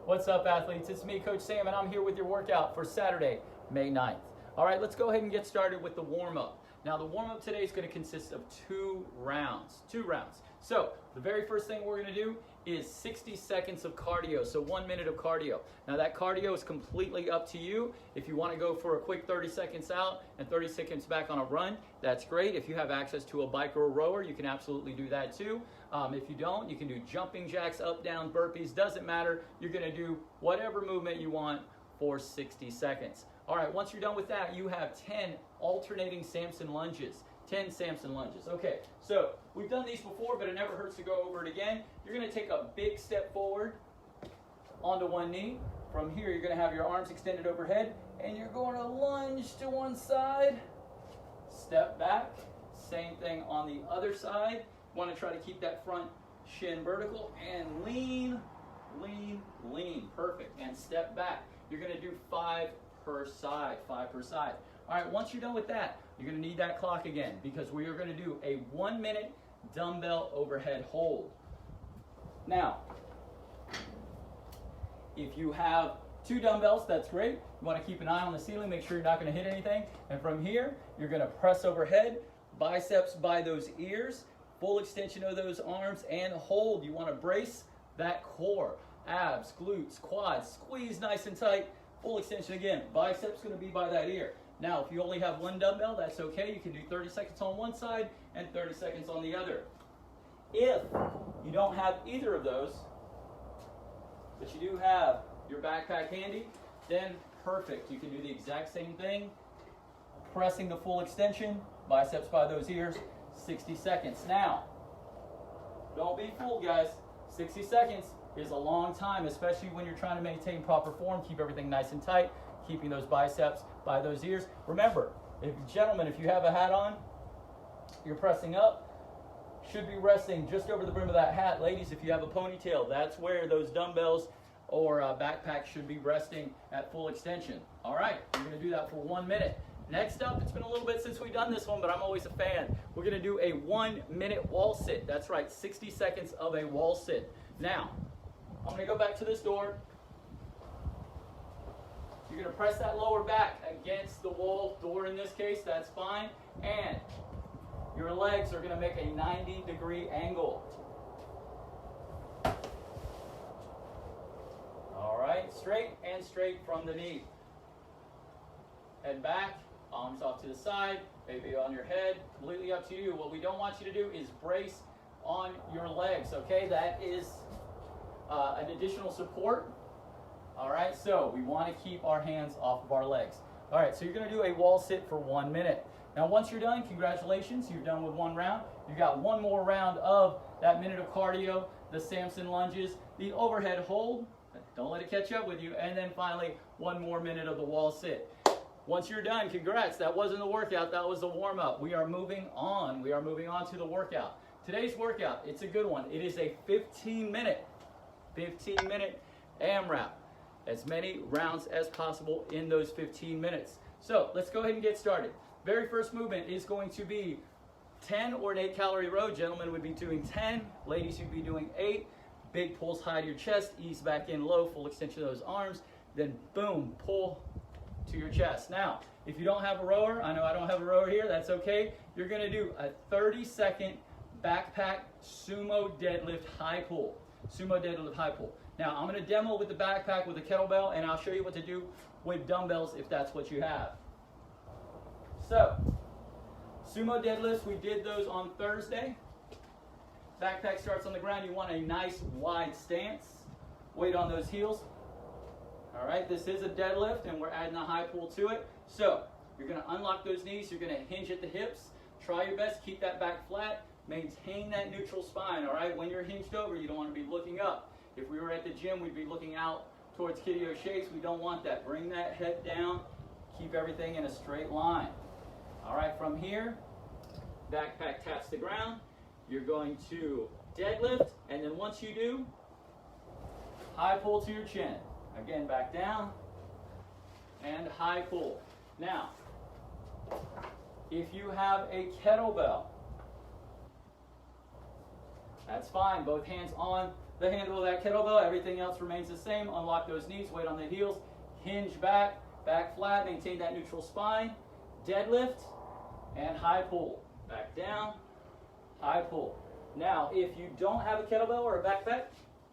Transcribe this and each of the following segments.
What's up, athletes? It's me, Coach Sam, and I'm here with your workout for Saturday, May 9th. All right, let's go ahead and get started with the warm-up. Now, the warm-up today is going to consist of two rounds. So, the very first thing we're going to do is 60 seconds of cardio, so 1 minute of cardio. Now, that cardio is completely up to you. If you want to go for a quick 30 seconds out and 30 seconds back on a run, that's great. If you have access to a bike or a rower, you can absolutely do that too. If you don't, you can do jumping jacks, up, down, burpees, doesn't matter. You're going to do whatever movement you want for 60 seconds. All right, once you're done with that, you have 10 alternating Samson lunges. 10 Samson lunges. Okay, so we've done these before, but it never hurts to go over it again. You're going to take a big step forward onto one knee. From here, you're going to have your arms extended overhead, and you're going to lunge to one side, step back. Same thing on the other side. You want to try to keep that front shin vertical, and lean, lean, lean. Perfect. And step back. You're going to do 5 per side. All right, once you're done with that, you're going to need that clock again because we are going to do a 1 minute dumbbell overhead hold. Now, if you have 2 dumbbells, that's great. You want to keep an eye on the ceiling, make sure you're not going to hit anything. And from here, you're going to press overhead, biceps by those ears, full extension of those arms, and hold. You want to brace that core, abs, glutes, quads, squeeze nice and tight, full extension again. Biceps going to be by that ear. Now, if you only have 1 dumbbell, that's okay. You can do 30 seconds on one side and 30 seconds on the other. If you don't have either of those, but you do have your backpack handy, then perfect. You can do the exact same thing, pressing the full extension, biceps by those ears, 60 seconds. Now, don't be fooled, guys. 60 seconds is a long time, especially when you're trying to maintain proper form, keep everything nice and tight, keeping those biceps by those ears. Remember, gentlemen, if you have a hat on, you're pressing up, should be resting just over the brim of that hat. Ladies, if you have a ponytail, that's where those dumbbells or backpack should be resting at full extension. All right, we're going to do that for 1 minute. Next up, it's been a little bit since we've done this one, but I'm always a fan. We're going to do a 1 minute wall sit. That's right, 60 seconds of a wall sit. Now, I'm going to go back to this door. You're going to press that lower back against the wall, door in this case, that's fine. And your legs are going to make a 90-degree angle. All right, straight and straight from the knee. Head back, arms off to the side, maybe on your head, completely up to you. What we don't want you to do is brace on your legs, okay? That is an additional support. All right, so we want to keep our hands off of our legs. All right, so you're going to do a wall sit for 1 minute. Now, once you're done, congratulations, you're done with 1 round. You got 1 more round of that minute of cardio, the Samson lunges, the overhead hold. Don't let it catch up with you. And then finally, 1 more minute of the wall sit. Once you're done, congrats. That wasn't the workout. That was the warm-up. We are moving on. We are moving on to the workout. Today's workout, it's a good one. It is a 15-minute AMRAP. As many rounds as possible in those 15 minutes. So let's go ahead and get started. Very first movement is going to be 10 or an 8-calorie row. Gentlemen would be doing 10. Ladies, you'd be doing 8. Big pulls high to your chest. Ease back in low. Full extension of those arms. Then boom, pull to your chest. Now, if you don't have a rower, I know I don't have a rower here. That's okay. You're going to do a 30-second backpack sumo deadlift high pull. Sumo deadlift high pull. Now, I'm going to demo with the backpack with a kettlebell, and I'll show you what to do with dumbbells if that's what you have. So, sumo deadlifts, we did those on Thursday. Backpack starts on the ground. You want a nice wide stance. Weight on those heels. All right, this is a deadlift, and we're adding a high pull to it. So, you're going to unlock those knees. You're going to hinge at the hips. Try your best. Keep that back flat. Maintain that neutral spine, all right? When you're hinged over, you don't want to be looking up. If we were at the gym, we'd be looking out towards Kitty O'Shea's. We don't want that. Bring that head down. Keep everything in a straight line. All right, from here, backpack taps the ground. You're going to deadlift, and then once you do, high pull to your chin. Again, back down, and high pull. Now, if you have a kettlebell, That's fine. Both hands on the handle of that kettlebell. Everything else remains the same. Unlock those knees, weight on the heels, hinge back, back flat, maintain that neutral spine. Deadlift and high pull. Back down, high pull. Now, if you don't have a kettlebell or a backpack,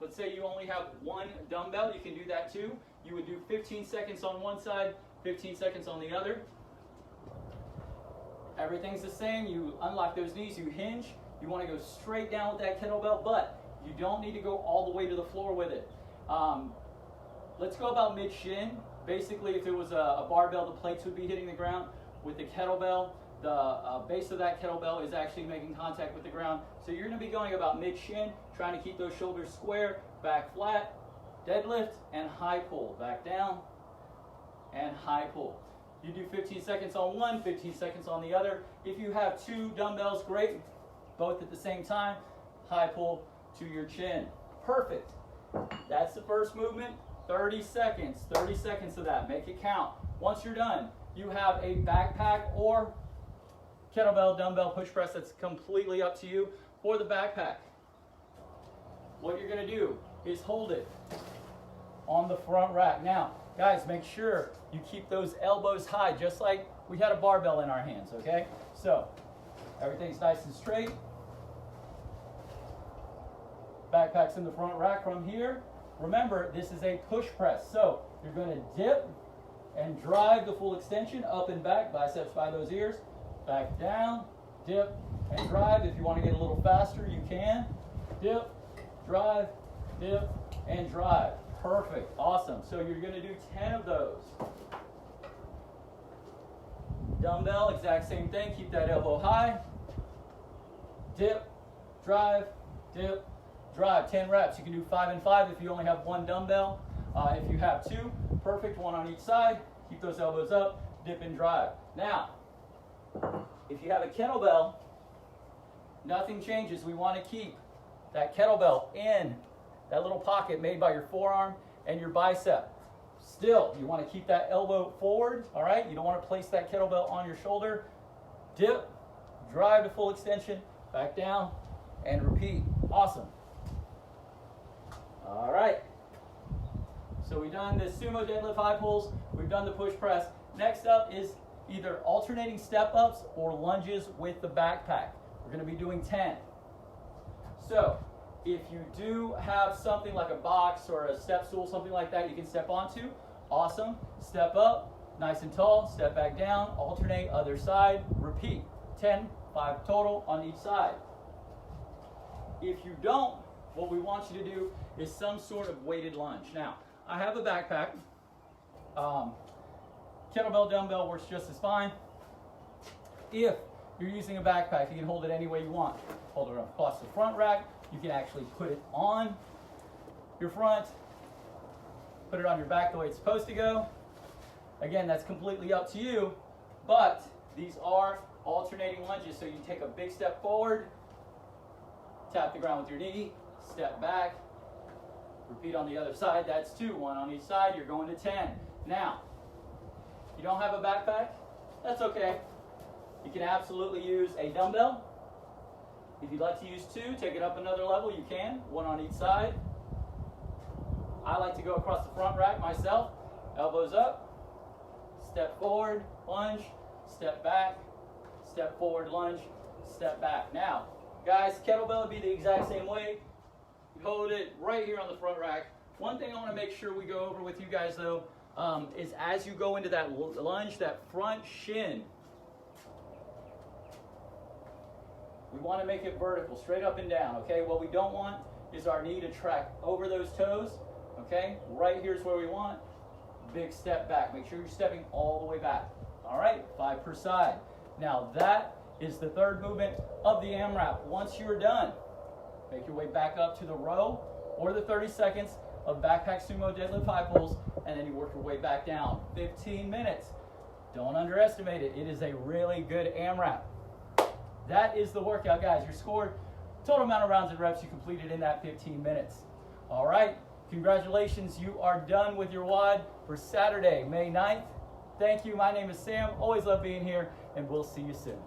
let's say you only have one dumbbell, you can do that too. You would do 15 seconds on one side, 15 seconds on the other. Everything's the same. You unlock those knees, you hinge. You want to go straight down with that kettlebell, but you don't need to go all the way to the floor with it. Let's go about mid-shin. Basically, if it was a barbell, the plates would be hitting the ground. With the kettlebell, the base of that kettlebell is actually making contact with the ground. So you're going to be going about mid-shin, trying to keep those shoulders square, back flat, deadlift, and high pull. Back down, and high pull. You do 15 seconds on one, 15 seconds on the other. If you have two dumbbells, great. Both at the same time, high pull to your chin. Perfect. That's the first movement. 30 seconds. 30 seconds of that. Make it count. Once you're done, you have a backpack or kettlebell, dumbbell, push press. That's completely up to you. For the backpack, what you're going to do is hold it on the front rack. Now, guys, make sure you keep those elbows high, just like we had a barbell in our hands, okay? So, everything's nice and straight. Backpack's in the front rack from here. Remember, this is a push press. So, you're going to dip and drive the full extension up and back, biceps by those ears. Back down, dip, and drive. If you want to get a little faster, you can. Dip, drive, and drive. Perfect. Awesome. So you're going to do 10 of those. Dumbbell, exact same thing. Keep that elbow high. Dip, drive, 10 reps. You can do 5 and 5 if you only have one dumbbell. If you have two, perfect, one on each side. Keep those elbows up, dip and drive. Now, if you have a kettlebell, nothing changes. We want to keep that kettlebell in that little pocket made by your forearm and your bicep. Still, you want to keep that elbow forward, all right? You don't want to place that kettlebell on your shoulder. Dip, drive to full extension, back down, and repeat. Awesome. All right. So we've done the sumo deadlift high pulls. We've done the push press. Next up is either alternating step-ups or lunges with the backpack. We're going to be doing 10. So if you do have something like a box or a step stool, something like that you can step onto, awesome. Step up, nice and tall, step back down, alternate other side, repeat. 10, 5 total on each side. If you don't, what we want you to do is some sort of weighted lunge. Now, I have a backpack. Kettlebell, dumbbell works just as fine. If you're using a backpack, you can hold it any way you want. Hold it across the front rack. You can actually put it on your front, put it on your back the way it's supposed to go. Again, that's completely up to you, but these are alternating lunges. So you take a big step forward, tap the ground with your knee, step back, repeat on the other side. That's 2, 1 on each side. You're going to 10. Now, if you don't have a backpack, that's okay. You can absolutely use a dumbbell. If you'd like to use 2, take it up another level, you can. 1 on each side. I like to go across the front rack myself. Elbows up, step forward, lunge, step back, step forward, lunge, step back. Now, guys, kettlebell would be the exact same way. You hold it right here on the front rack. One thing I want to make sure we go over with you guys, though, is as you go into that lunge, that front shin, we want to make it vertical, straight up and down, okay? What we don't want is our knee to track over those toes, okay? Right here's where we want. Big step back. Make sure you're stepping all the way back. All right, 5 per side. Now that is the third movement of the AMRAP. Once you're done, make your way back up to the row or the 30 seconds of backpack sumo deadlift high pulls, and then you work your way back down. 15 minutes. Don't underestimate it. It is a really good AMRAP. That is the workout, guys. Your score, total amount of rounds and reps you completed in that 15 minutes. All right, congratulations. You are done with your WOD for Saturday, May 9th. Thank you. My name is Sam. Always love being here, and we'll see you soon.